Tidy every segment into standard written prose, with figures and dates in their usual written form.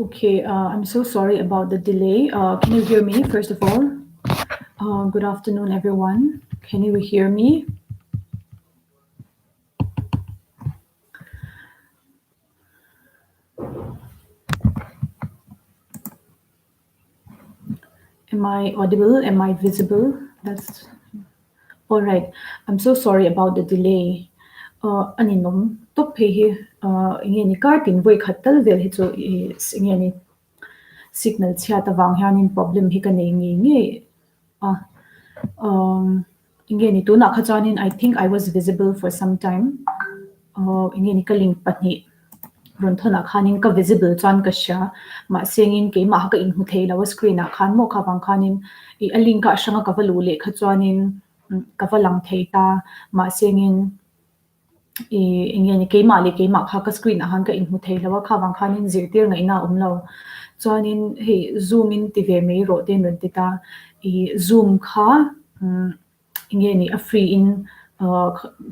Okay, I'm so sorry about the delay. Can you hear me, first of all? Good afternoon, everyone. Can you hear me? Am I audible? Am I visible? That's all right. I'm so sorry about the delay. Aninom top he inge ni kartin voi khatal vel hi chu inge ni signal chha ta wang hian in problem hi ka nei nge nge a inge ni tu na kha chanin I think I was visible for some time. Inge ni ka link pahni ron thona khanin ka visible chan ka sha ma sengin ke ma ka in hu thei lawa screen a khan mo kha wang khanin I link ka shanga ka valu le kha chanin ka valang thei ta ma sengin ingeni ke ma le ke ma kha ka screen a han ka in hu thei lawa kha wang khanin zirtir ngai na umlo chanin he zoom in ti ve mei ro den ron ti ta zoom kha ingeni a free in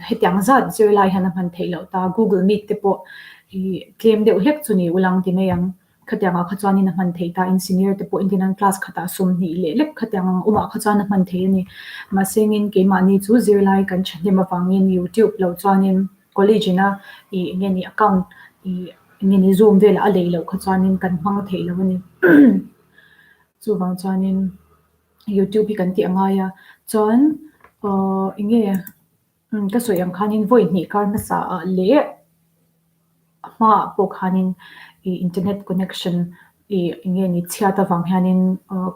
hetiang zat zir lai han man thei lo ta Google Meet te po claim de hlek chuni ulang ti meyang khatianga khachani na man thei ta in senior te po indian class khata sum ni le lek khatianga uma khachana man thei ni ma sengin ke mani chu zir lai kan chhne ma wangin YouTube lo chanin college na ngeni account ngeni zoom vel a leilo khachanin kan hmang thei lo ni chu wang chanin YouTube kan ti angaya chan inge ka soyang khanin voi ni kar na sa le ma pokhanin internet connection inge ni chiata wang hanin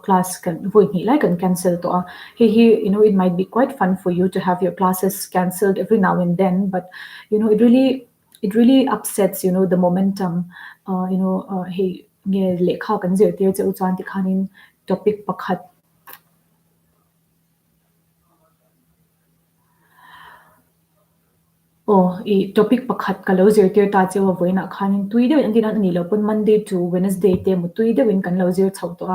class kan voi ni like can cancel to he it might be quite fun for you to have your classes cancelled every now and then, but it really upsets the momentum. He nge lekha kan zir tir che uchan ti khanin topic pakhat topic pakhat kalo zir tir ta che wa voina khanin tuide an din an ni lo pun Monday to Wednesday te mu tuide win kan lo zir chho to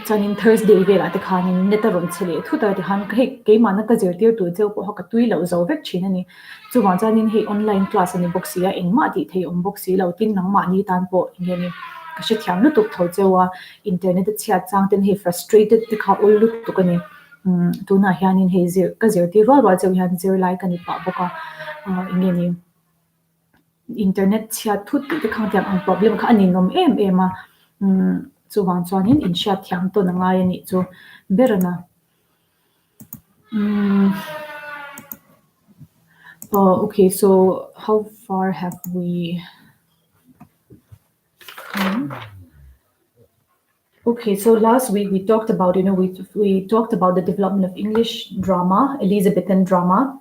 chanin Thursday vela te khanin netaron chele thu ta ti han ke mana ka zir tir tu che po ha ka tui lo zo vek china ni chu wa chanin he online class ani boxia engma ti thei om boxi lo tin nang ma ni tan po nge ni ka she thyang lu tuk tho chewa internet chia chang ten he frustrated te kha ul lu tu ka ni tuna hianin he zir ka zir ti ro ro cheu hian zir lai ka ni pa boka nge ni internet chia thut ti khang tiang ang problem kha ani nom em a chu wang chuanin in sha thiam to na ngai ani chu berana okay, so how far have we come? Okay, so last week we talked about, we talked about the development of English drama, Elizabethan drama.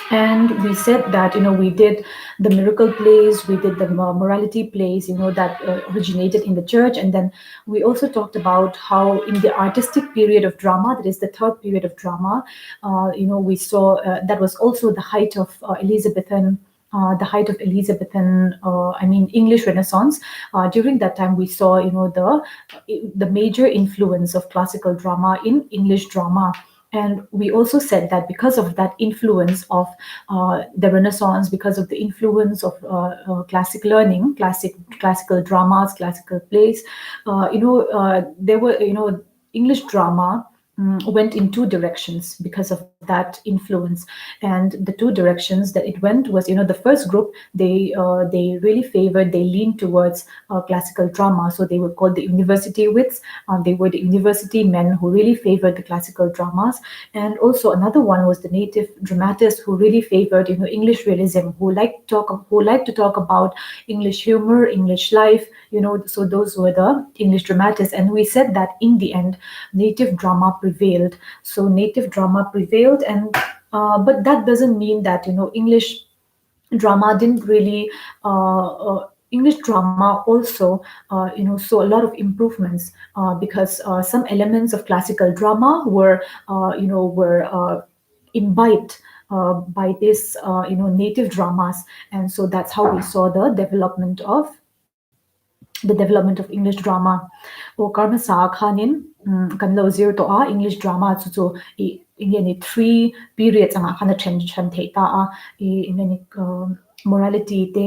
And we said that, we did the miracle plays, we did the morality plays, that originated in the church. And then we also talked about how in the artistic period of drama, that is the third period of drama, we saw that was also the height of Elizabethan English Renaissance. During that time, we saw, the major influence of classical drama in English drama. And we also said that because of that influence of the Renaissance, because of the influence of classic learning, classical dramas, classical plays, there were, English drama went in two directions because of that influence. And the two directions that it went was, the first group, they really favored, they leaned towards classical drama. So they were called the university wits. They were the university men who really favored the classical dramas. And also another one was the native dramatists who really favored, English realism, who liked to talk about English humor, English life, so those were the English dramatists. And we said that in the end, native drama prevailed. So native drama prevailed, and but that doesn't mean that English drama didn't really English drama also saw a lot of improvements because some elements of classical drama were imbibed by this native dramas. And so that's how we saw the development of English drama. O karma sa khanin kan lo zir to English drama chu ingeni three periods anga khana chen thei ta ingeni morality te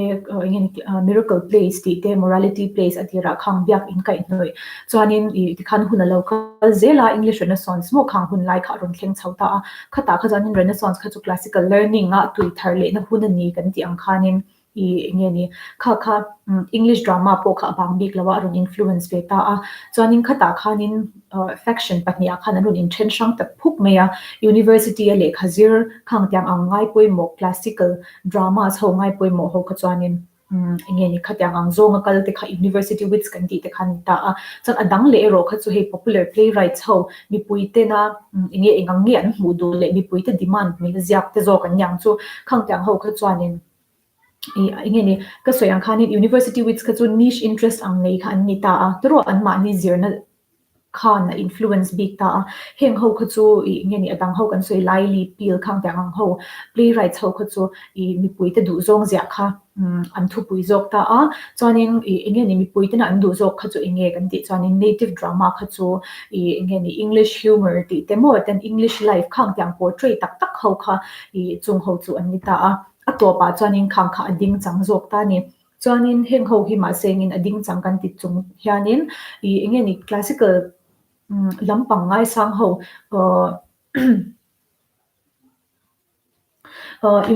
miracle plays te morality plays atira khang biak in kai noi chuanin ti khan hun a local zela English Renaissance mo khang hun lai kha ron thleng chauta khata kha janin Renaissance kha chu classical learning a tui thar le na hun ani kan ti ang khanin nge ni kha English drama po kha bang bik lawa ron influence ve ta a chuanin khata khanin faction pahnia khan ron in then sang tak phuk meya university a le khazir khang tyang ang ngai poi mo classical dramas ho ngai poi mo ho kha chuanin nge ni khatyang ang zonga kal te kha university wits kan ti te khan ta a chan adang le ro kha chu he popular playwrights ho mi puite na nge engang nge an mu do le mi puite demand mi ziak te zo kan yang chu khang tyang ho kha chuanin nge ni ka soyang khanin university wits kha chu niche interest ang nei kha an ni ta a tro an ma ni zirna khan influence big ta heng ho kha chu nge ni adang ho kan soi lai li pil khang tyang ho playwrights ho kha chu mi puite du zong zia kha an thu pui zok ta a chuanin nge ni mi puite na an du zok kha chu nge kan ti chuanin native drama kha chu nge ni English humor ti te mo ten English life khang tyang portrait tak tak ho kha chung ho chu an ni ta a to pa chuanin khang kha ading chang zok ta ni chuanin heng ho hi ma sengin ading chang kan ti chung hianin nge ni classical lampang ngai sang ho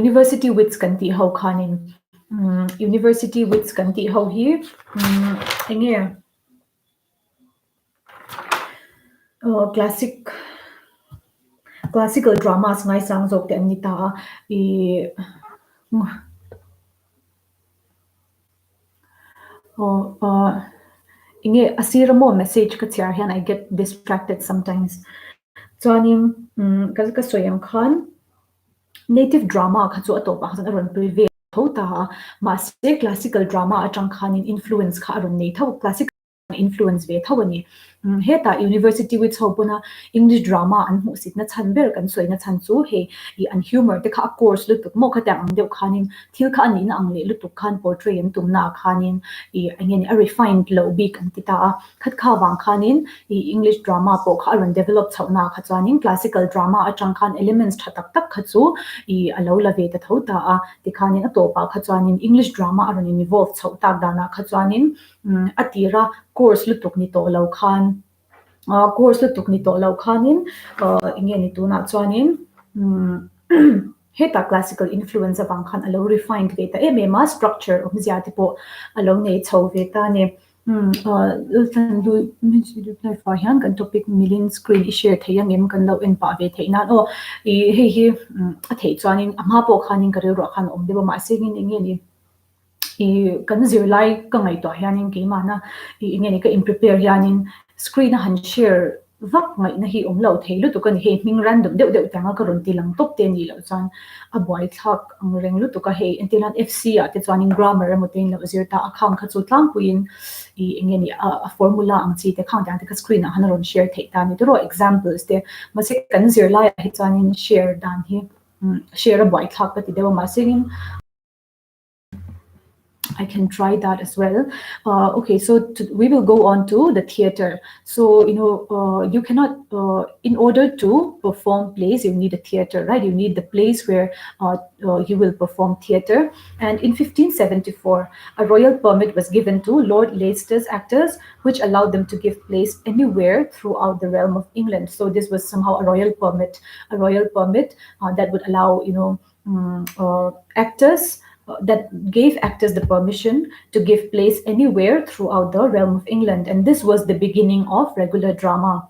university wits kan ti ho khanin university wits kan ti ho hi enge classical dramas ngai sang jok te anita i inge asiramo message ka chiar hian I get distracted sometimes chuanin ka soyam khan native drama kha chu atopa khan aron pui ve tho ta ma se classical drama atang khanin influence kha aron nei tho classical influence ve tho ani heta university with hopuna English drama an mu sit na chan ber kan soina chan chu he I an humor te kha course lu tuk mo kha ta ang deu khanin thil kha ani na ang le lu tuk khan portray an tum na khanin angin a refined low big an tita khat kha wang khanin English drama po kha ron develop chawna kha chanin classical drama atang khan elements thatak tak kha chu alo la ve ta tho ta a ti khanin a to pa kha chanin English drama aron involve chau tak dana kha chanin atira course lu tuk ni to lo khan course lu tuk ni to lo khanin inge ni tu na chuanin heta classical influence awang khan alo refined ve ta ma structure of zia tipo alo nei chho ve ta ne kan du reply for hian kan topic million screen share theyang em kan lo en pa ve theina o he a thei chuanin ama po khanin ka ro khan om deba ma singin inge ni kan zir lai ka ngai to hianin ke mana nge ni ka in prepare hianin screen han share vak ngai na hi om lo theilu tu kan he ning random deuh tanga ka ron tilang top te ni lo chan a boy thak ang reng lu tu ka he intilan FC a te chuanin grammar amotein lo zir ta akhang kha chu tlang puin nge ni a formula ang chi te khang te ka screen a han ron share thei ta ni to examples te ma se kan zir lai hi chuanin share dan hi share a boy thak ka ti dewa ma singin I can try that as well. Okay, so we will go on to the theater. So, you cannot, in order to perform plays, you need a theater, right? You need the place where you will perform theater. And in 1574, a royal permit was given to Lord Leicester's actors, which allowed them to give plays anywhere throughout the realm of England. So this was somehow a royal permit that would allow, actors that gave actors the permission to give plays anywhere throughout the realm of England. And this was the beginning of regular drama.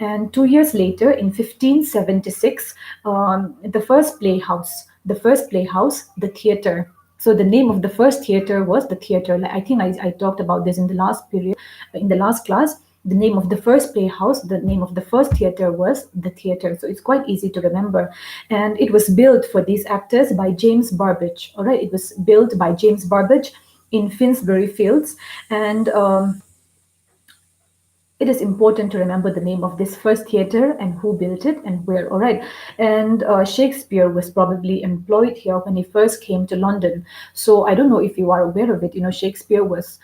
And 2 years later, in 1576, the first playhouse, the theater. So the name of the first theater was the theater. Like, I think I talked about this in the last class. The name of the first playhouse, the name of the first theater was the theater. So it's quite easy to remember. And it was built for these actors by James Burbage. All right, it was built by James Burbage in Finsbury Fields. And it is important to remember the name of this first theater and who built it and where. All right. And Shakespeare was probably employed here when he first came to London. So I don't know if you are aware of it. Shakespeare was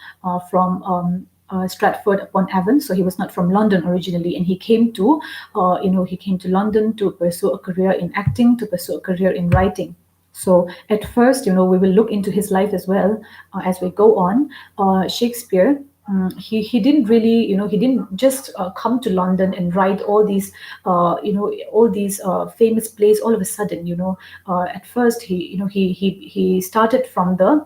from Stratford upon Avon, so he was not from London originally, and he came to London to pursue a career in acting, to pursue a career in writing. So at first, we will look into his life as well as we go on. Shakespeare, he didn't really, he didn't just come to London and write all these famous plays all of a sudden. At first, he started from the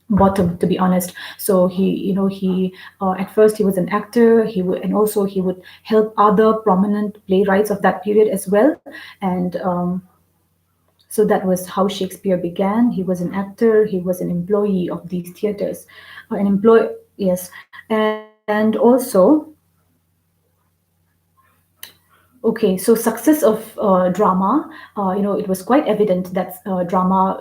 bottom, to be honest. So he at first he was an actor. And also he would help other prominent playwrights of that period as well. And so that was how Shakespeare began. He was an actor, he was an employee of these theaters, an employee, yes. And also, okay, so success of drama, it was quite evident that drama,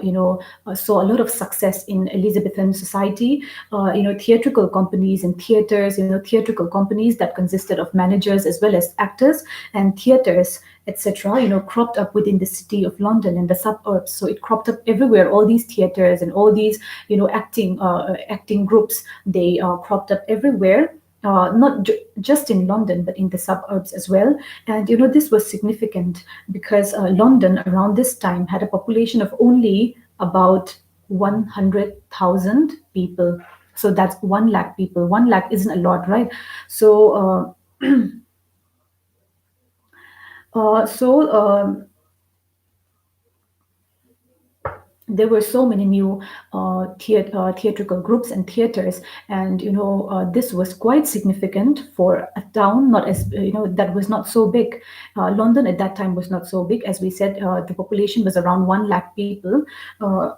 saw a lot of success in Elizabethan society. Theatrical companies and theaters, theatrical companies that consisted of managers as well as actors, and theaters, etc., cropped up within the city of London and the suburbs. So it cropped up everywhere. All these theaters and all these, acting groups, they cropped up everywhere, not just in London, but in the suburbs as well. And this was significant because London around this time had a population of only about 100,000 people. So that's 1 lakh people. 1 lakh isn't a lot, right? So, uh, so um, there were so many new theatrical groups and theaters. And this was quite significant for a town, not as that was not so big. London at that time was not so big. As we said, the population was around 1 lakh people. uh,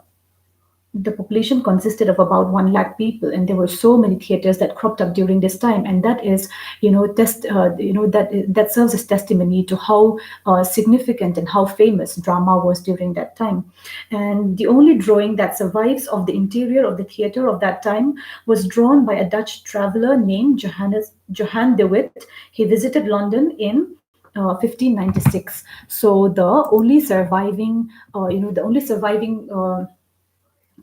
the population consisted of about 1 lakh people, and there were so many theaters that cropped up during this time. And that is, that serves as testimony to how significant and how famous drama was during that time. And the only drawing that survives of the interior of the theater of that time was drawn by a Dutch traveler named Johann de Witt. He visited London in 1596. So the only surviving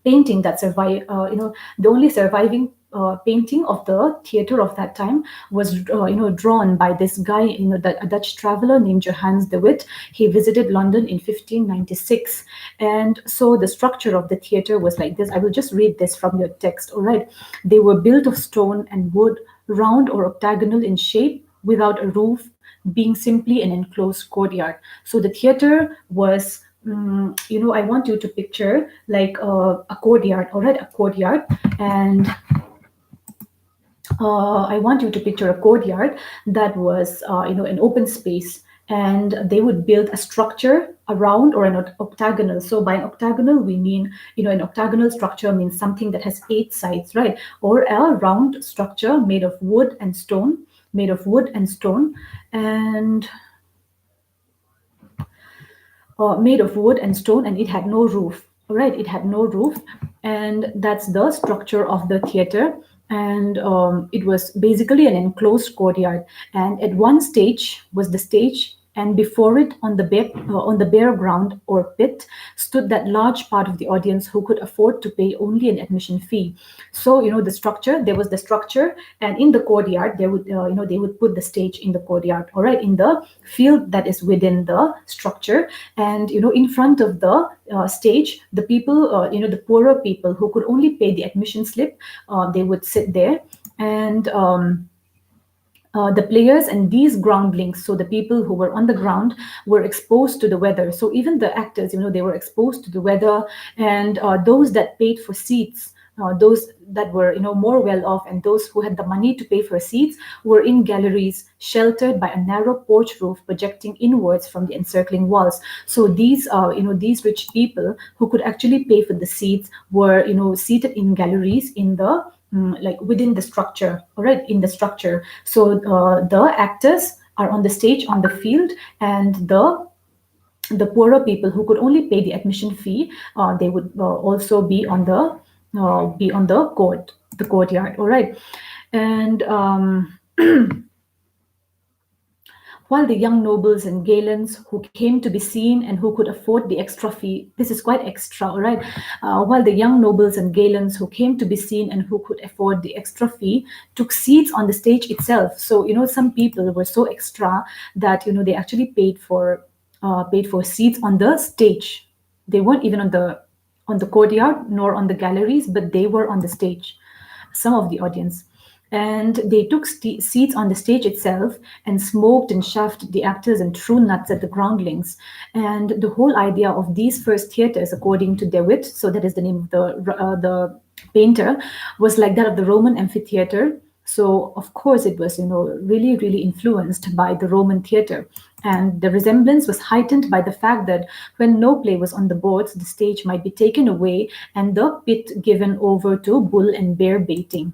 painting that survive the only surviving painting of the theater of that time was drawn by this guy, a Dutch traveler named Johannes de Witt. He visited London in 1596. And so the structure of the theater was like this. I will just read this from your text. All right. They were built of stone and wood, round or octagonal in shape, without a roof, being simply an enclosed courtyard. So the theater was, I want you to picture like a courtyard, all right, a courtyard. And I want you to picture a courtyard that was, an open space, and they would build a structure around, or an octagonal. So by an octagonal, we mean, an octagonal structure means something that has 8 sides, right? Or a round structure made of wood and stone, and made of wood and stone, and it had no roof. All right, it had no roof. And that's the structure of the theater. And it was basically an enclosed courtyard. And at one stage was the stage, and before it, on the bare ground or pit, stood that large part of the audience who could afford to pay only an admission fee. So the structure, there was the structure, and in the courtyard they would put the stage in the courtyard, all right, in the field that is within the structure. And in front of the stage, the people, the poorer people who could only pay the admission slip, they would sit there. And the players and these groundlings, so the people who were on the ground, were exposed to the weather. So even the actors, they were exposed to the weather. And those that paid for seats, those that were more well off, and those who had the money to pay for seats, were in galleries sheltered by a narrow porch roof projecting inwards from the encircling walls. So these rich people who could actually pay for the seats were seated in galleries in the, like within the structure, all right, in the structure. So the actors are on the stage, on the field, and the poorer people who could only pay the admission fee, they would also be on the courtyard, all right. And while the young nobles and gallants who came to be seen and who could afford the extra fee, this is quite extra, all right. While the young nobles and gallants who came to be seen and who could afford the extra fee took seats on the stage itself. So some people were so extra that they actually paid for seats on the stage. They weren't even on the courtyard nor on the galleries, but they were on the stage, some of the audience. And they took seats on the stage itself and smoked and shoved the actors and threw nuts at the groundlings. And the whole idea of these first theaters, according to DeWitt, so that is the name of the painter, was like that of the Roman amphitheater. So of course it was, really, really influenced by the Roman theater. And the resemblance was heightened by the fact that when no play was on the boards, the stage might be taken away and the pit given over to bull and bear baiting.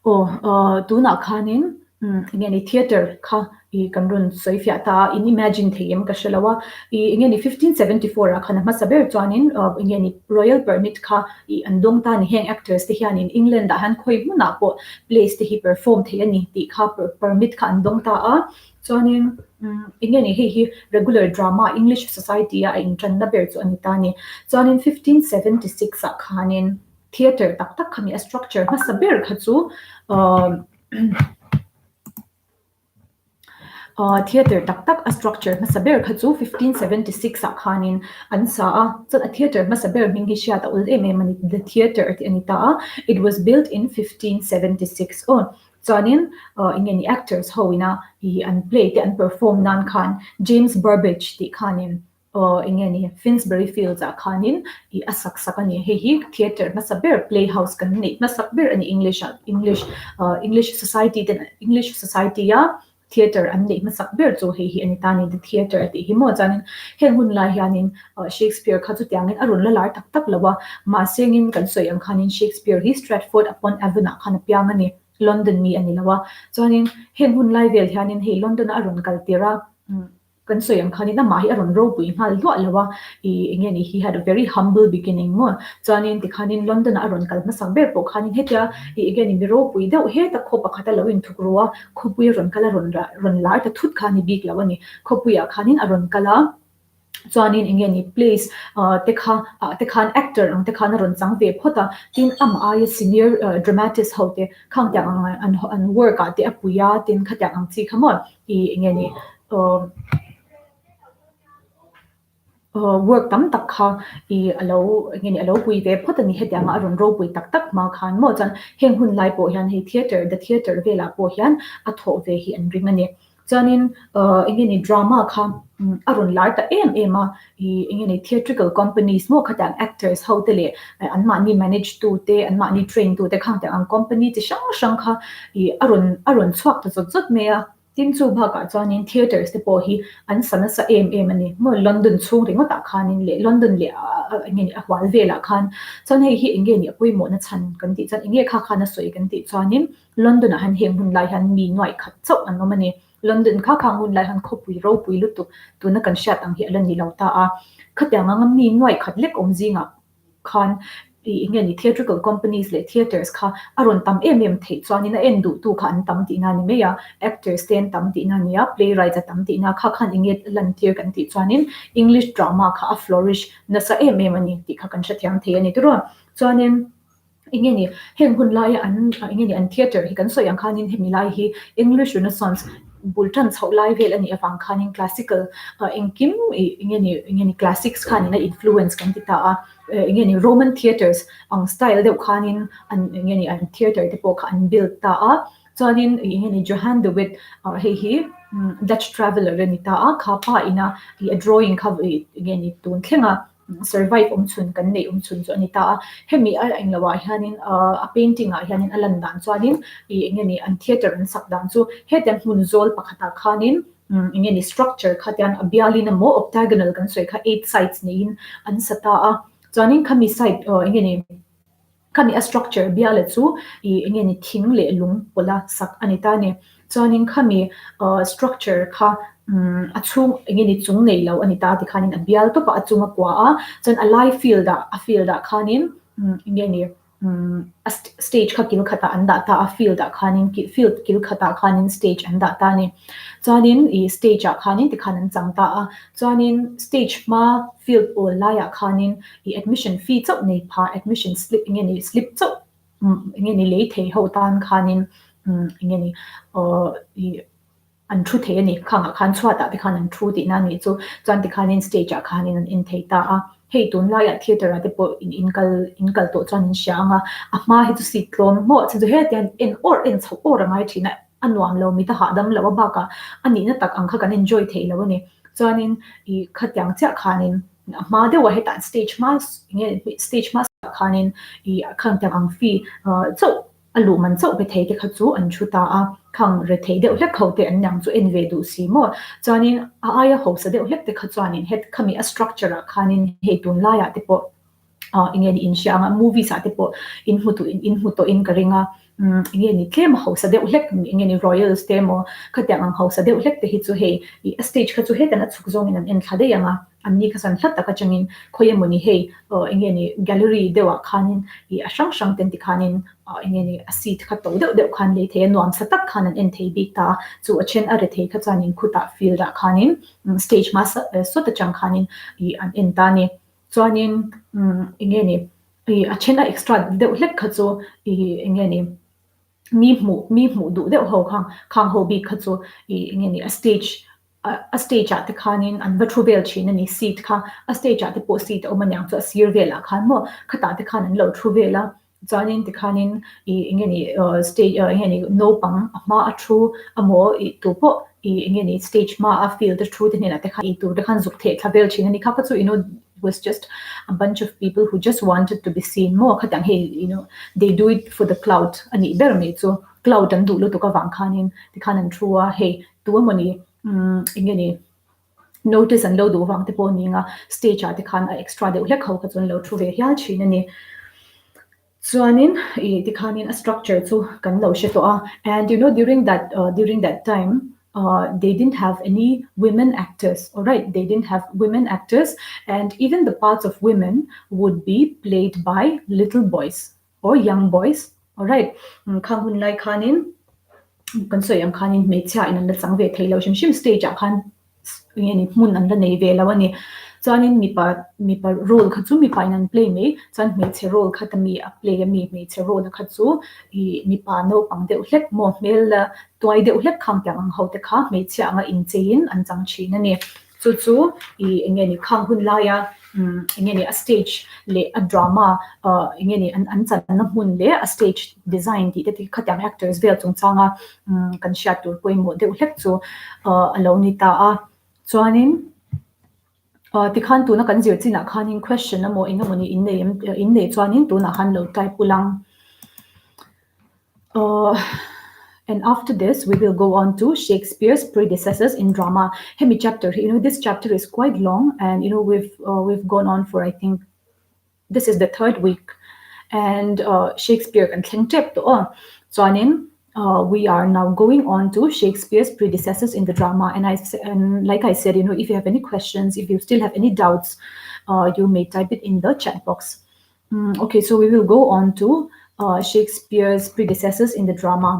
Tuna khanin ngeni theater kha I kanrun soifia ta in imagine theyem kashalawa I ngeni 1574 a khana masaber chuanin ngeni royal permit kha I andong ta ni heng actors te hian in England a han khoi muna po place te hi perform theyani ti kha permit kha andong ta a chuanin ngeni hi regular drama English society a in tranna ber chu anita ni chuanin 1576 a khanin theater tak tak khami a structure masaber khachu theater tak tak a structure masaber khachu 1576 a khanin ansa a chon a theater masaber mingi sha ta ul mani the theater ti anita it was built in 1576 chuanin ingeni actors hoina I an play te an perform nan khan James Burbage ti khanin ingeni Finsbury Fields a khanin I asak sakani hi theater masaber playhouse kan nei masaber ani English society den English society ya theater an nei masakber chu hi anitani the theater ati hi mo chanin heng hun lai hianin Shakespeare kha chu tiangin arun la lar tak tak lawa ma sengin kan soi ang khanin Shakespeare hi Stratford upon Avon a khan piang ani London mi ani lawa chanin heng hun lai vel hianin hei London arun kaltira kan soi ang khanin ma hi aron ro pui hal lo lawa ingeni he had a very humble beginning mo chanin ti khanin London aron kal na sangber po khanin hetia igeni mi ro pui da he ta khopa khata lawin thukruwa khopui ron kala ron lar ta thut khani big lawani khopuya khanin aron kala chuanin ingeni place te khan actor ang te khan ron chang ve phota tin am ai senior dramatist hote khang ta an work a te apuya tin khata ang chi khamon ingeni work tam tak kha ngeni alo pui ve photani hetianga aron ro pui tak tak ma khan mo chan heng hun lai po hian he theater the theater vela po hian a tho ve hi an ring ani chanin ngeni drama kha aron lar ta em a ngeni theatrical companies mo khatang actors how tele an ma ni manage tu te an ma ni train tu te khang ta ang company chi sang kha aron chhuak ta zot me a tin chu bhaka chuanin theaters te po hi an sana sa ani mo London chung ringo ta khanin le London le ngeni a hwal vela khan chon hei hi ngeni apui mo na chan kan ti chan inge kha khana soi kan ti chuanin London a han heng hun lai han mi noi khat chau an nomani London kha khang hun lai han khopui ro pui lu tu na kan shat ang hi alan ni lauta a khatya ngam mi noi khat lek om jinga khan ingeni theatrical companies le theaters kha aron tam thei chuanin a endu tu kha an tam ti na ni meya actors ten tam ti na nia playwrights tam ti na kha khan inget lan tier kan ti chuanin English drama kha a flourish na sa ani ti kha kan sha thiam thei ani turo chuanin ingeni heng hun lai ingeni an theater hi kan so yang khanin hemi lai hi English Renaissance bultan chho lai vel ani awang khanin classical engkim ingeni classics khanin a influence kan ti ta ingeni Roman theaters ang style deuh khanin an ingeni an theater te po kha an build ta a chuanin ingeni Johann de Witt hi Dutch traveler ani ta a kha pa ina a drawing kha ingeni tun thlenga survive chun kan nei chun chu ani ta hemi a englawa hianin a painting a hianin alan dan chuanin ngeni an theater an sak dan chu heten hun zol pakhata khanin ngeni structure khatian abialina mo octagonal kan soi kha 8 sides nein an sata a chuanin khami side ngeni khami a structure biala chu ngeni thing le lung pola sak ani ta ne chuanin khami structure kha achung ngeni chung nei lo ani ta ti khanin a bial to pa achunga kwa a chan a live field a khanin ngeni a stage kha kil khata anda ta a field a khanin field kil khata khanin stage anda ta ni chuanin stage a khanin ti khanan chang ta a chuanin stage ma field o la ya khanin admission fee chau nei pha admission slip ngeni slip chau ngeni le thei ho tan khanin ngeni an thu the ani khang khan chwa ta te khan an thu ti na ni chu chan te khan in stage a khan in thei ta a hei tun la ya theater a te po in kal to chan in sianga a ma hi chu si klom mo chu he tian in or in chho or ngai thina anuam lo mi ta ha dam lo ba ka ani na tak ang kha kan enjoy thei lo ni chuanin I khatyang cha khanin ma de wa hetan stage mas khanin I khang tyang ang fi chau alu man chau be thei te kha chu an thu ta a khang re thei de hlek khote an nyang chu en ve du si mo chuanin a aya ho sa de hlek te kha chuanin het khami a structure a khanin he tun la ya te po inge ni in sianga movie sa te po in hu to in karinga inge ni tlem house de ulek inge ni royals te mo khatyang ang house de ulek te hi chu he I stage kha chu he tan chuk zong in an en thade yanga anni kha san thlat ta ka changin khoyemuni he inge ni gallery dewa khanin I asang sang ten ti khanin inge ni a seat kha to de khan le the nuam sa tak khan an en thei bi ta chu a chen a re thei kha chanin khuta field a khanin stage ma so ta chang khanin I an en ta ni chuanin inge ni I a chena extra de hlek kha chu inge ni mi hmu du de ho khang ho bi kha chu inge ni a stage at the khanin an va thuvel chin ani seat kha a stage at the po seat o manyang chu a sir vela khan mo khata te khan an lo thuvela chuanin te khanin inge ni stage inge ni no pang ma a thu amo tu po inge ni stage ma a feel the truth in te kha tu de khan zuk the thavel chin ani kha pa chu was just a bunch of people who just wanted to be seen more khatang hey they do it for the clout ani ber me so clout and du lo to ka wang khanin ti khanan thua hey tu mani ingeni notice and lo du wang te po ninga stage a te khan a extra de hlek ho ka chun lo thu ve hial chin ani chuanin ti khanin a structure chu kan lo she to a and during that time they didn't have any women actors all right they didn't have women actors and even the parts of women would be played by little boys or young boys all right khang hun lai khanin kan so yang khanin me cha in an la chang ve thailo shim stage a khan nge ni mun an la nei ve lawani chuanin mi pa role kha chu mi pa in an play me chan me che role kha ta mi a play me che role kha chu mi pa no pang de hlek mo mel la toy de hlek khang kyang ang ho te kha me che anga in chein an chang chin ani chu nge ni khang hun la ya nge ni a stage le a drama nge ni an chan na hun le a stage design ti te khatyam actors vel chung changa kan sha tur poi mo de hlek chu alo ni ta a chuanin ti khan tu na kan zir china khanin question na mo inga moni in nei chuanin tu na han lo tai pulang and after this we will go on to Shakespeare's predecessors in drama hemi chapter this chapter is quite long and we've gone on for I think this is the third week and Shakespeare kan thleng tep to chuanin we are now going on to Shakespeare's predecessors in the drama and like I said if you have any questions if you still have any doubts you may type it in the chat box okay so we will go on to Shakespeare's predecessors in the drama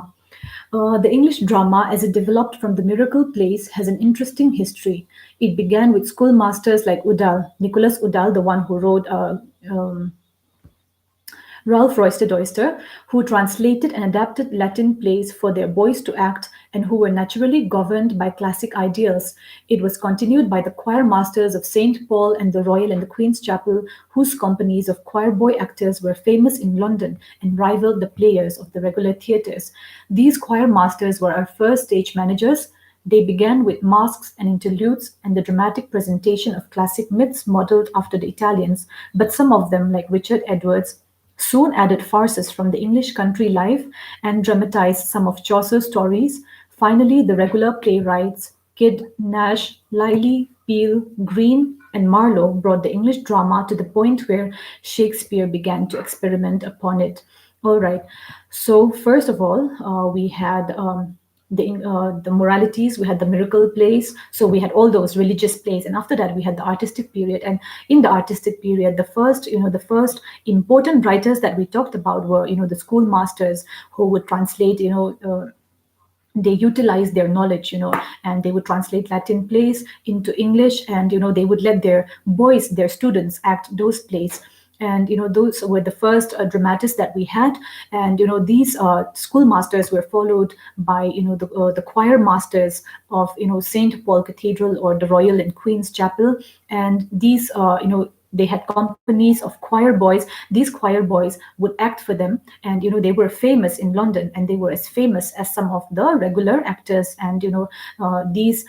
the English drama, as it developed from the Miracle plays, has an interesting history. It began with schoolmasters like Nicholas Udall, the one who wrote Ralph Roister Doister, who translated and adapted Latin plays for their boys to act and who were naturally governed by classic ideals. It was continued by the choir masters of St. Paul and the Royal and the Queen's Chapel, whose companies of choir boy actors were famous in London and rivaled the players of the regular theatres. These choir masters were our first stage managers. They began with masques and interludes and the dramatic presentation of classic myths modeled after the Italians, but some of them, like Richard Edwards, soon added farces from the English country life and dramatized some of Chaucer's stories. Finally, the regular playwrights Kidd, Nash, Lyly, Peele, Greene, and Marlowe brought the English drama to the point where Shakespeare began to experiment upon it. All right. So first of all, we had the moralities, we had the miracle plays, so we had all those religious plays, and after that we had the artistic period. And in the artistic period, the first important writers that we talked about were the schoolmasters who would translate they utilize their knowledge and they would translate Latin plays into English, and they would let their boys, their students, act those plays. and those were the first dramatists that we had. And these schoolmasters were followed by the choir masters of St. Paul Cathedral or the Royal and Queen's Chapel. And these they had companies of choir boys. These choir boys would act for them, and they were famous in London, and they were as famous as some of the regular actors. And these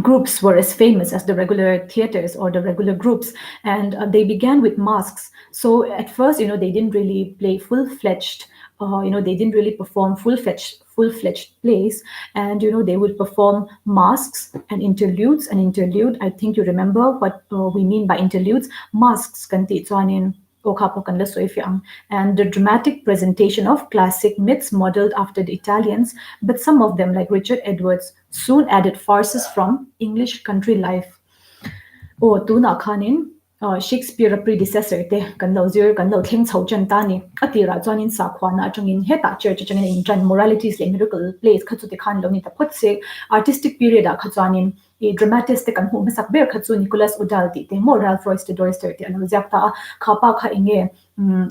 groups were as famous as the regular theaters or the regular groups. And they began with masks. So at first, they didn't really play full-fledged, they didn't really perform full-fledged plays. And they would perform masks and interludes. An interlude, I think you remember what we mean by interludes. Masks kan ti chuanin Okapokan Lasoifiang, and the dramatic presentation of classic myths modeled after the Italians. But some of them, like Richard Edwards, soon added farces from English country life. O tuna khanin Shakespeare predecessor te kan lo zir kan lo thleng chho chan ta ni atira chuanin sa khwana atangin heta church atangin in tran moralities le miracle plays khachu te khan lo ni ta phot se artistic period a khachuanin e dramatist te kan hu masak ber khachu Nicholas Udalti te moral Froister Doister te alo jakta khapa kha inge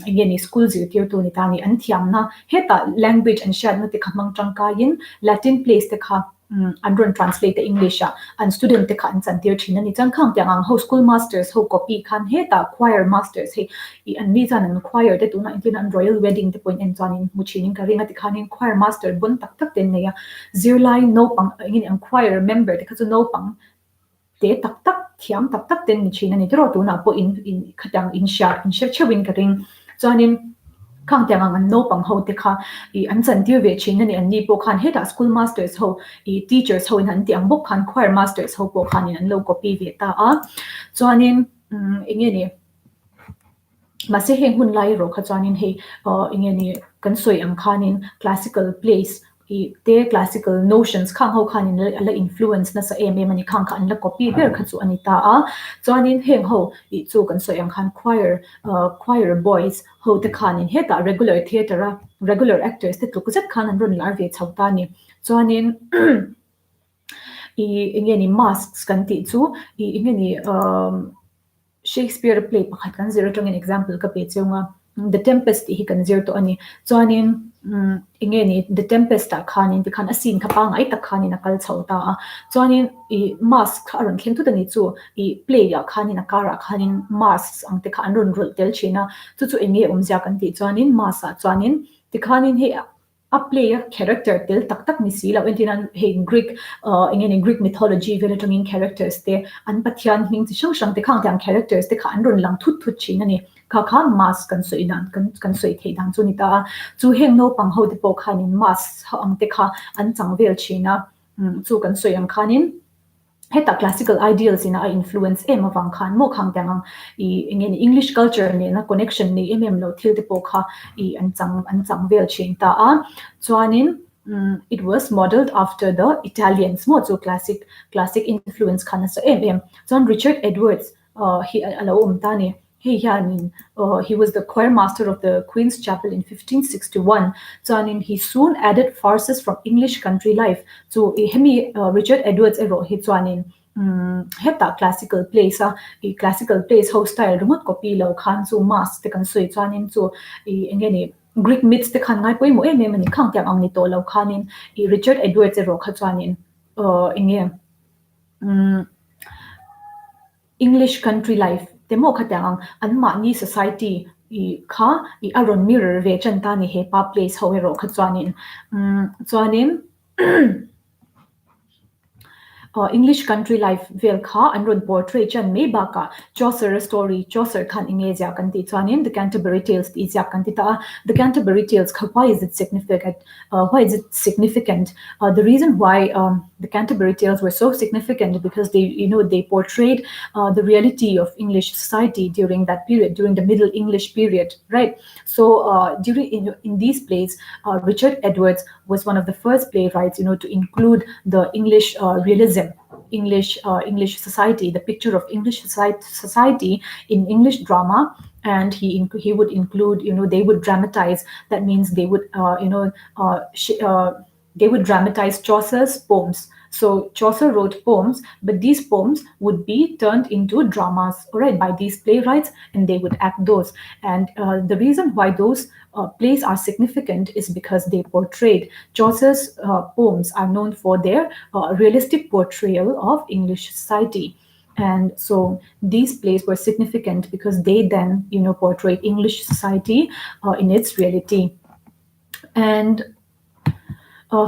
ni school zir tir tu ni tani an thiam na heta language and shad na te khamang tangka yin Latin plays te kha and translate the English and student te khan san tir thina ni chang khang tyang ho school masters ho copy khan he ta choir masters he I an ni chan an choir te tu na in an royal wedding te point en chan in muchinin ka ringa te khan in choir master bun tak tak ten ne ya zirlai no pang in an choir member te kha no pang te tak tak thiam tak tak ten ni china ni ro tu na po in khatang in shar chewin ka ring chanin khang tyang an no pang ho te kha I an chan tir ve chin ani an ni po khan heta school masters ho I teachers ho in an tiang bok khan choir masters ho po khan in an lo copy ve ta a chuanin inge ni mase heng hun lai ro kha chuanin he inge ni kan soi ang khanin classical plays te classical notions khang ho khan in ala influence na sa mani khang khan la copy ber kha chu anita a chuanin heng ho I chu kan soi ang khan choir boys ho te khan in heta regular theater regular actors te tu kuzat khan an ron lar ve chauta ni chuanin inge ni masks kan ti chu inge ni Shakespeare play pakhat kan zero tong an example ka pe chunga The Tempest hi kan zero to ani chuanin inge ni The Tempest ta khanin ti khan a scene kha pang ai tak khanin a kal chhota chuanin mask aron thleng tu tani chu play ya khanin a kara khanin masks ang te khan ron rul tel china chu chu enge umja kan ti chuanin masa chuanin ti khanin he a play a character tel tak tak ni sila wentinan he Greek in Greek mythology velatongin characters te an pathian hing chi shang shang te khang tyang characters te kha an ron lang thut thut chin ani kha mas kan soi dan kan soi thei dan chu ni ta chu heng no pang ho te po khanin mas ang te kha an chang vel china chu kan soi ang khanin heta classical ideals in a influence awang khan mo khang tyang in English culture ne na connection ni lo thil te po kha an chang vel chin ta a chuanin it was modeled after the Italians mo chu classic influence khana sa John Richard Edwards he alo tani he was the choir master of the Queen's Chapel in 1561. So he soon added farces from English country life. So Richard Edwards ero he chuanin heta classical plays classical plays ho style remote copy lo khan chu mask te kan soi chuanin chu engeni Greek myths te khan ngai poi mo mani khang tyang ang ni to lo khanin Richard Edwards ero kha chuanin English country life temo khatyang an ma ni society kha aron mirror ve chan ta ni he pa place ho ero kha chuanin English country life vel kha an ron portray chan me ba ka Chaucer story Chaucer khan ingezia kan ti chuanin the Canterbury Tales ti zia kan ti ta the Canterbury Tales why is it significant the reason why the Canterbury Tales were so significant because they portrayed the reality of English society during that period, during the Middle English period, right? So during in these plays Richard Edwards was one of the first playwrights to include the English realism, English society, the picture of English society in English drama. And he would include, they would dramatize. That means they would, they would dramatize Chaucer's poems So Chaucer wrote poems, but these poems would be turned into dramas, all right, by these playwrights, and they would act those. And the reason why those plays are significant is because they portrayed Chaucer's poems are known for their realistic portrayal of English society. And so these plays were significant because they then, portrayed English society in its reality. And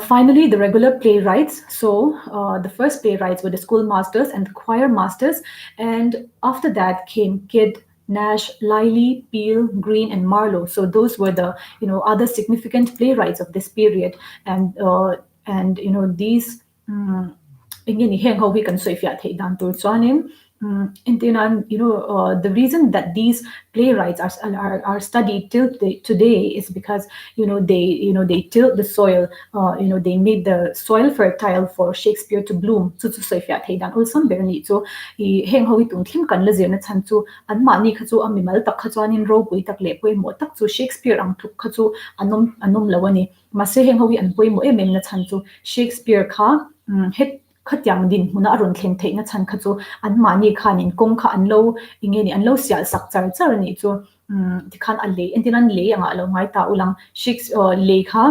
finally, the regular playwrights. So the first playwrights were the schoolmasters and the choir masters, and after that came Kidd, Nash, Lyly, Peel, Green, and Marlowe. So those were the other significant playwrights of this period, and these. Again, here how we can so if you take down to Swanim. And then the reason that these playwrights are studied till today is because they tilled the soil, they made the soil fertile for Shakespeare to bloom. So if you take down also berni so I heng how we tung thim kan la zena chan chu an mani kha chu amimal tak kha chuan in ro pui tak le pui mo tak chu Shakespeare ang thuk kha chu anom lawani mase heng how we an pui mo em na chan chu Shakespeare kha het khatiang din huna aron thleng theina chan kha chu an mani khan in kong kha an lo inge ni an lo sial sak char ni chu ti khan a le entin an le anga lo ngai ta ulang le kha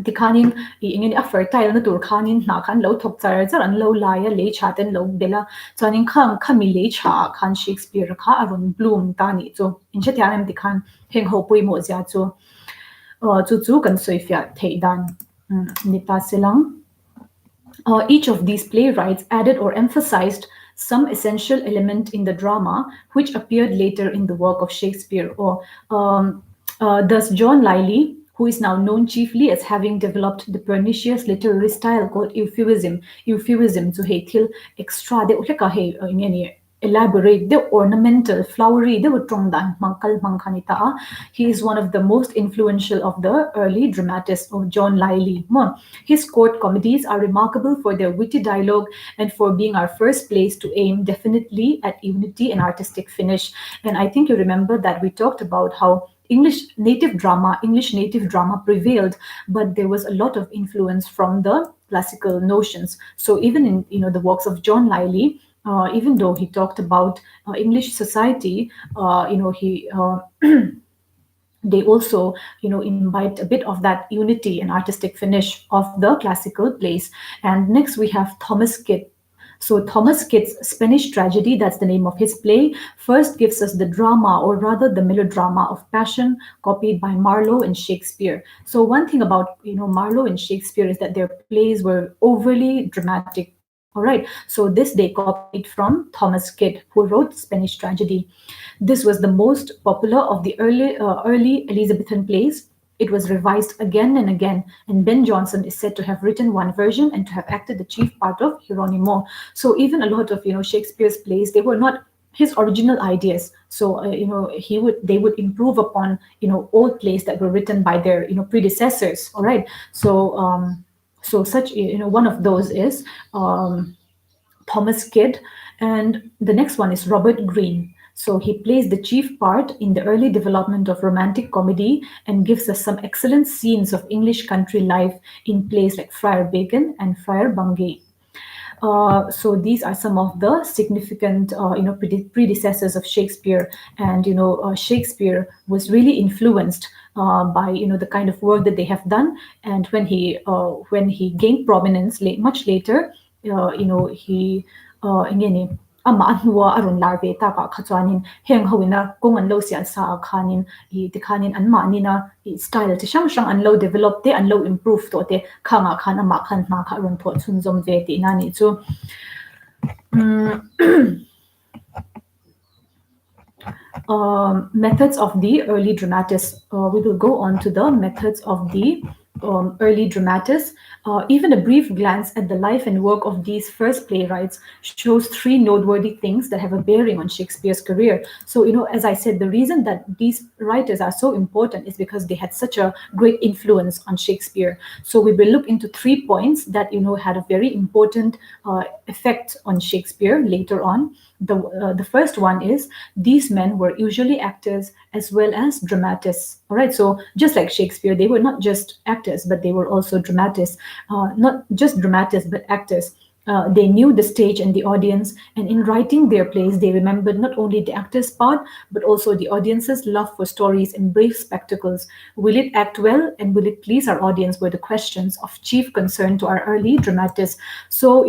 ti khanin inge ni a fertile na tur khanin na khan lo thok char an lo la ya le chaten lo bela chanin khami le cha khan Shakespeare kha aron bloom ta ni chu in che thiam ti khan heng ho pui mo ja chu chu kan soifia theidan nita selang. Each of these playwrights added or emphasized some essential element in the drama, which appeared later in the work of Shakespeare. Or thus, John Lyly, who is now known chiefly as having developed the pernicious literary style called euphuism, to heithil extra de uleka he elaborate, the ornamental, flowery, the trongdan mankal mankhanita. He is one of the most influential of the early dramatists of John Lyly. His court comedies are remarkable for their witty dialogue and for being our first place to aim definitely at unity and artistic finish. And I think you remember that we talked about how English native drama prevailed, but there was a lot of influence from the classical notions. So even in the works of John Lyly, even though he talked about English society, he they also invite a bit of that unity and artistic finish of the classical plays. And next we have Thomas Kidd. So Thomas Kidd's Spanish Tragedy, that's the name of his play, first gives us the drama, or rather the melodrama of passion, copied by Marlowe and Shakespeare. So one thing about Marlowe and Shakespeare is that their plays were overly dramatic. All right, so this they copied from Thomas Kidd, who wrote Spanish Tragedy. This was the most popular of the early Elizabethan plays. It was revised again and again, and Ben Jonson is said to have written one version and to have acted the chief part of Hieronymo. So even a lot of Shakespeare's plays, they were not his original ideas. So they would improve upon old plays that were written by their predecessors. All right, so such one of those is Thomas Kidd, and the next one is Robert Greene. So he plays the chief part in the early development of romantic comedy and gives us some excellent scenes of English country life in plays like Friar Bacon and Friar Bungay. So these are some of the significant, predecessors of Shakespeare, and Shakespeare was really influenced by the kind of work that they have done. And when he gained prominence much later, he again ama anwa aron larve ta ka khachanin heng hoina kong an lo sian sa khanin I tikhanin an ma ni na style ti shang an lo develop te an lo improve to te khanga khana ma khan ma kha ron tho chun zom ve ti na ni chu methods of the early dramatists. We will go on to the methods of the early dramatists. Even a brief glance at the life and work of these first playwrights shows three noteworthy things that have a bearing on Shakespeare's career. So, as I said, the reason that these writers are so important is because they had such a great influence on Shakespeare. So we will look into 3 points that, had a very important effect on Shakespeare later on. The first one is these men were usually actors as well as dramatists. All right, so just like Shakespeare, they were not just actors, but they were also dramatists. Not just dramatists, but actors. They knew the stage and the audience, and in writing their plays, they remembered not only the actor's part, but also the audience's love for stories and brief spectacles. Will it act well and will it please our audience were the questions of chief concern to our early dramatists. So,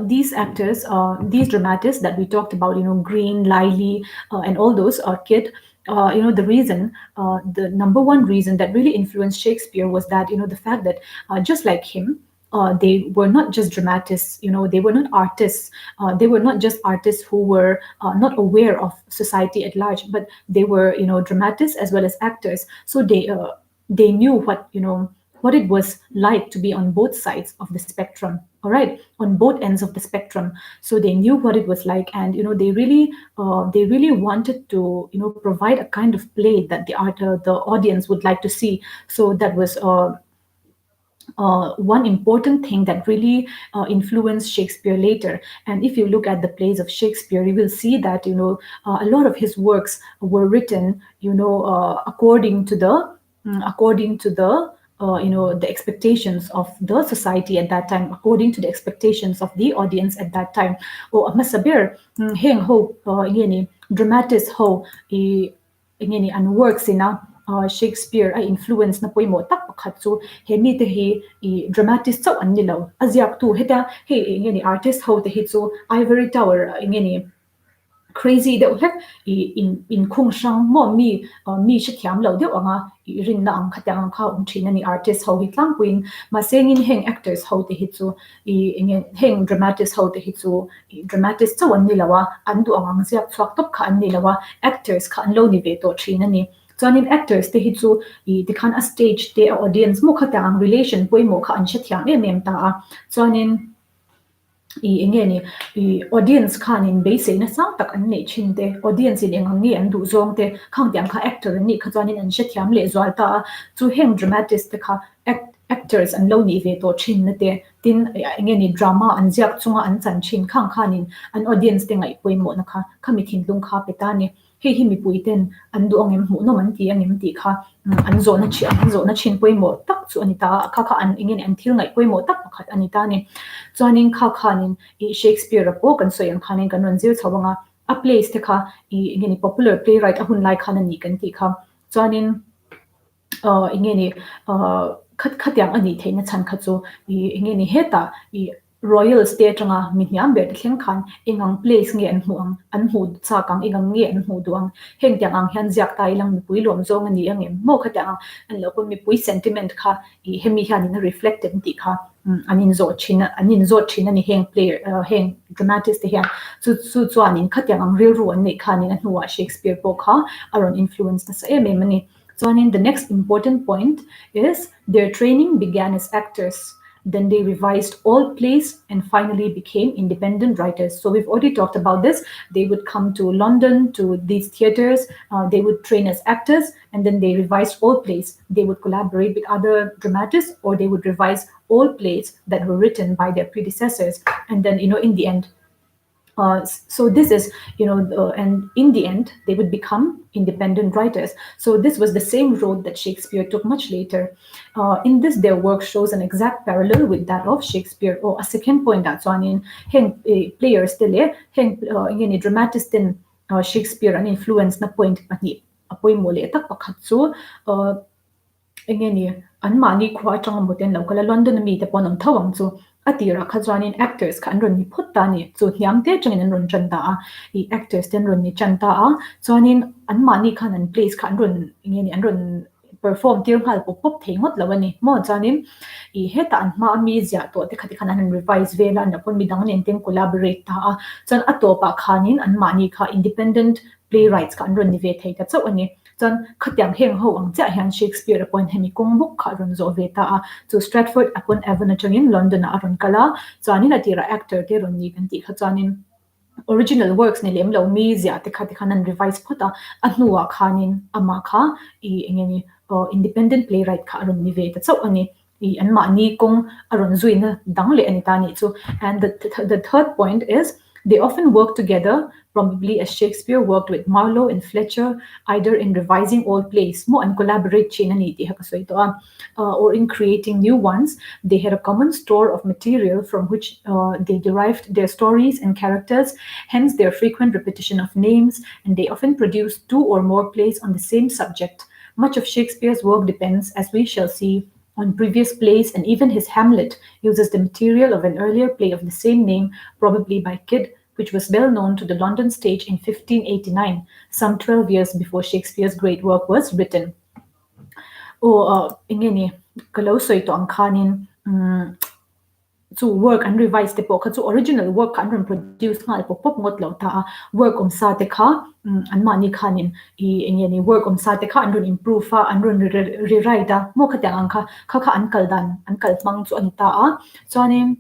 these actors, these dramatists that we talked about, Green, Liley, and all those kid. The number one reason that really influenced Shakespeare was that the fact that just like him, they were not just dramatists. They were not artists. They were not just artists who were not aware of society at large, but they were dramatists as well as actors. So they knew what it was like to be on both sides of the spectrum, all right, on both ends of the spectrum. So they knew what it was like, and they really wanted to provide a kind of play that the audience would like to see. So that was one important thing that really influenced Shakespeare later. And if you look at the plays of Shakespeare, you will see that a lot of his works were written according to the expectations of the society at that time, according to the expectations of the audience at that time. O masaber heng ho ingeni dramatist ho ingeni an works ina Shakespeare a influence na poimo tak pakhat chu hemi te hi dramatist chau an nilo aziak tu heta he ingeni artist ho te hi chu ivory tower ingeni crazy deuh hlek in khung sang mo mi she thiam lo deuh anga rin na ang khatang kha thina ni artist ho hi tlang queen ma sengin heng actors ho te hi chu heng dramatist ho te hi chu dramatist chawan ni lawa an du ang ziak chhuak top kha an ni lawa actors kha an lo ni ve to thina ni chuanin actors te hi chu tikhan a stage te audience mo khatang relation poimo kha an she thiam em ta a chuanin engeni audience khan in base na sang tak an nei chin te audience in engang ni an du zong te khang tiang kha actor ni kha chuanin an she thiam le zwal ta chu heng dramatist te kha actors an lo ni ve to thin na te tin engeni drama an ziak chunga an chan thin khang khanin an audience te ngai poimo na kha khami thin tung kha petani hi mi puiten an du angem mu no man ti angem ti kha an zo na chin poimo tak chu anita kha kha an engeni an thil ngai poimo tak pakhat anita ni chuanin kha khanin Shakespeare po kan soyang khanin kan ron zir chawanga a plays te kha engeni popular playwright ahun lai khana ni kan ti kha chuanin engeni khat yang ani theina chan kha chu engeni heta royal state anga mi hniam ber thleng khan engang place nge an hu cha kang engang nge an hu duang heng tiang ang hian ziak tai lang mi pui lom zong ani angem mo kha tiang an lo mi pui sentiment kha hemi hian in reflected ti kha anin zo china ni heng player heng dramatist hian chu chuanin kha tiang ang real ru an nei khan in an huwa Shakespeare po kha aron influence na sa mani. So, the next important point is their training began as actors. Then they revised all plays and finally became independent writers. So we've already talked about this. They would come to London, to these theaters. They would train as actors, and then they revised all plays. They would collaborate with other dramatists, or they would revise all plays that were written by their predecessors. And then, in the end, so this is, and in the end, they would become independent writers. So this was the same road that Shakespeare took much later. In this, their work shows an exact parallel with that of Shakespeare. Or a second point that's on in players still heng dramatist in Shakespeare an influence na point ani apoy mole tak pakhatsu engeni an mani khwa tang moten lokala London mi te ponam thawang chu atira khazwanin actors khan ron ni phutta ni chu hiam te changin ron chanta I actors ten ron ni chanta a chuanin an mani khan an place khan ron engeni an ron perform tir hal pop thengot lawani mo chanin heta an ma mi zia to te khati khan an revise vela na pon midang nen ten collaborate ta chan atopa khanin an mani kha independent playwrights khan ron ni ve thei ta chawani chan khatyang heng ho ang cha hian Shakespeare upon hemi kong book kha ron zo ve ta to Stratford upon Avon in London a ron kala chanin atira actor te ron ni kan ti kha chanin original works ni lem lo mi zia te khati khanan revise phota anuwa khanin ama kha engeni independent playwright kha ron ni ve ta chawani an ma ni kong aron zuina dangle ani ta ni chu. And the third point is They often work together, probably as Shakespeare worked with Marlowe and Fletcher, either in revising old plays, mo and collaborate or in creating new ones. They had a common store of material from which they derived their stories and characters, hence their frequent repetition of names, and they often produced two or more plays on the same subject. Much of Shakespeare's work depends, as we shall see, on previous plays, and even his Hamlet uses the material of an earlier play of the same name, probably by Kidd, which was well known to the London stage in 1589, some 12 years before Shakespeare's great work was written. Ingeni, kalau soy to ang kanin, to work and revise the book to original work kan ron produce ngal po pop ngot lo ta work sa te kha an mani khanin I work sa te kha an ron improve an ron rewrite mo kha tang kha an kaldan an kalmang chu an ta chuanin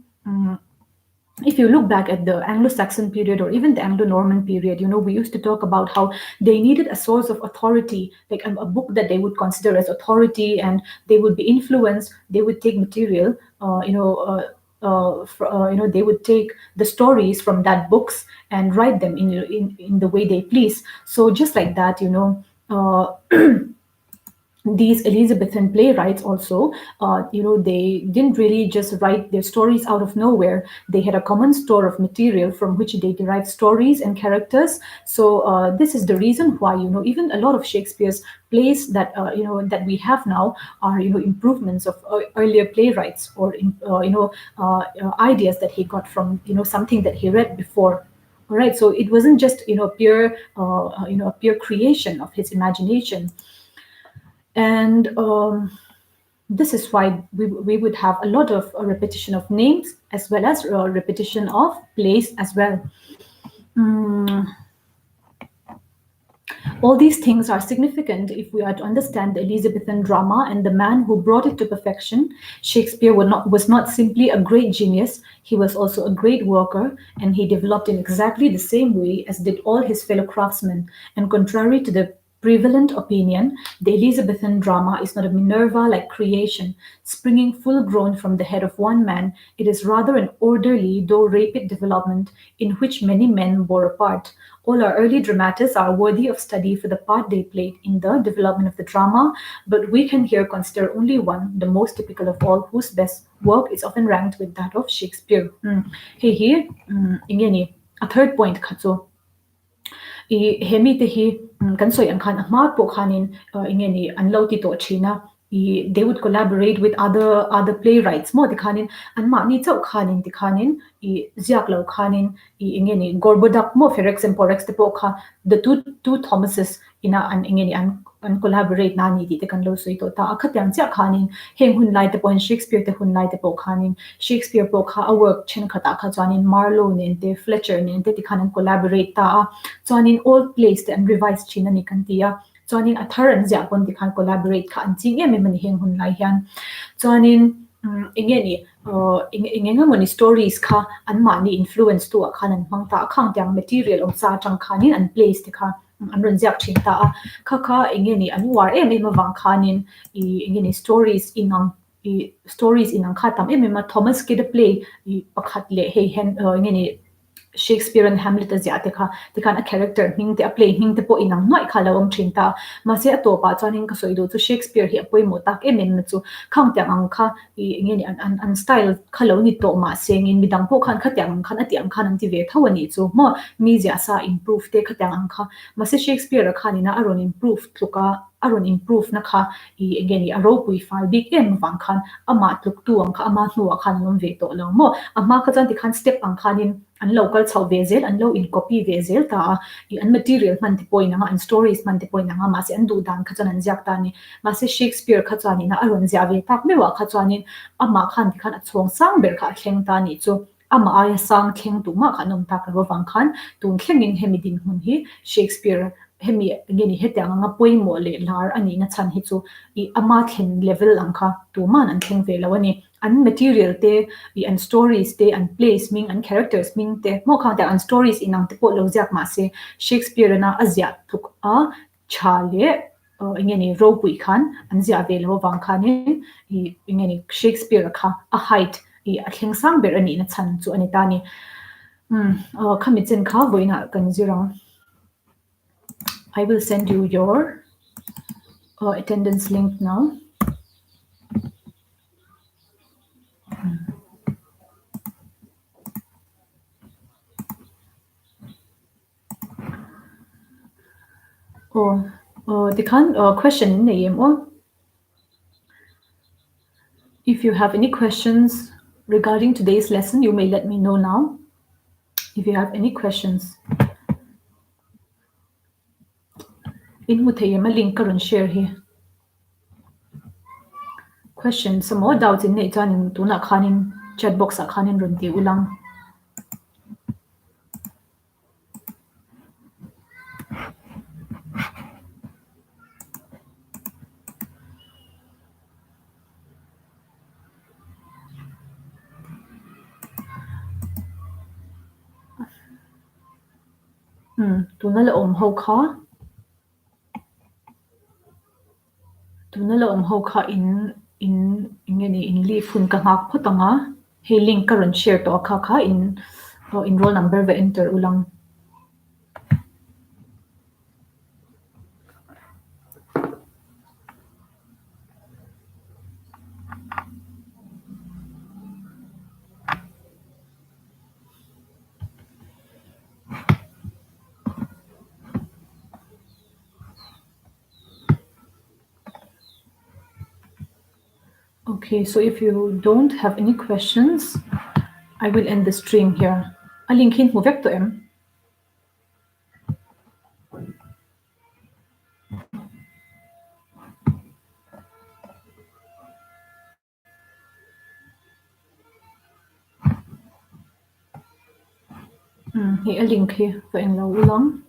if you look back at the Anglo-Saxon period or even the Anglo-Norman period, we used to talk about how they needed a source of authority, like a book that they would consider as authority, and they would be influenced. They would take material, they would take the stories from that books and write them in the way they please. So just like that, these Elizabethan playwrights also, they didn't really just write their stories out of nowhere. They had a common store of material from which they derived stories and characters. So this is the reason why, even a lot of Shakespeare's plays that, that we have now are, improvements of earlier playwrights or, ideas that he got from, something that he read before. All right, so it wasn't just, a pure creation of his imagination. And this is why we would have a lot of repetition of names as well as repetition of plays as well. All these things are significant if we are to understand the Elizabethan drama and the man who brought it to perfection. Shakespeare was not simply a great genius, he was also a great worker, and he developed in exactly the same way as did all his fellow craftsmen. And contrary to the prevalent opinion, the Elizabethan drama is not a Minerva-like creation, springing full-grown from the head of one man. It is rather an orderly, though rapid development in which many men bore a part. All our early dramatists are worthy of study for the part they played in the development of the drama, but we can here consider only one, the most typical of all, whose best work is often ranked with that of Shakespeare. Here, a third point, Katso. Hemi te hi kan soi an khan ahmat po khanin ingeni anlo ti to china they would collaborate with other playwrights mo ti khanin an ma ni chau khanin ti khanin ziak lo khanin ingeni gorbodak mo for example te po kha the two Thomases ina an ingeni an collaborate na ni ti te kan lo soi to ta akhatyang cha khanin heng hun lai te point Shakespeare te hun lai te po khanin Shakespeare po kha a work chen khata kha chanin Marlowe ne te Fletcher ne te ti khanan collaborate ta chuanin old plays te an revise china ni kan tia chuanin a thar an zia kon ti khan collaborate kha an ching em mani heng hun lai hian chuanin ingenga moni stories kha an ma ni influence tu a khan an hmang ta khang tyang material om sa chang khanin an plays te kha an ron ziak thin ta kha ingeni an war em wang khanin ingeni stories inang kha tam em Thomas Kidd play pakhat le he hen ingeni Shakespeare and Hamlet as ya te kan a character ning te a play ning te po inang noi khala om thinta ma se to pa chaning ka soido chu Shakespeare hi poi mo tak em chu khang tyang ang kha ngeni an style khalo ni to ma seng in midang po khan khatyang khan atiang khan an ti ve thawani chu mo mi ja sa improve te khatyang ang kha ma se Shakespeare khanina aron improve thuka aron improve na kha again aro pui fal big em wang khan ama tluk tu ang kha ama hnu khan lom ve to lo mo ama kha chan ti khan step ang khanin an local chau vezel an lo in copy vezel ta an material man ti poina an stories man ti poina ma se an du dan kha chan an jak ta ni ma se Shakespeare kha chani na aron zia ve tak me wa kha chanin ama khan ti khan a chong sang ber kha thleng ta ni chu ama aya sang thleng tu ma khanom tak ro wang khan tun thlengin hemidin hun hi Shakespeare hemi ngeni hetyang anga poimo le lar ani na chan hi chu I ama thlen level angkha tu man an thleng ve lawani an material te an stories te an plays ming an characters ming te mo khang ta an stories inang te po lo jak ma se Shakespeare na azia thuk a chale ngeni ro pui khan an zia ve lo wang khanin ngeni Shakespeare kha a height a thleng sang ber ani na chan chu ani ta ni Kami chen kha voina kan zirang. I will send you your attendance link now. The question name. If you have any questions regarding today's lesson, you may let me know now. If you have any questions, in mutayama link karon share here. Question some more doubts in nei chanin tuna khanin chat box a khanin runti ulang. Tuna la ho kha. Tuna la ho kha in ngani in li phun ka ngak photanga. He link karon share to kha in enroll number ve enter ulang. Okay, so if you don't have any questions, I will end the stream here. A link hint mo vek to em. He a link here for en lo ulang.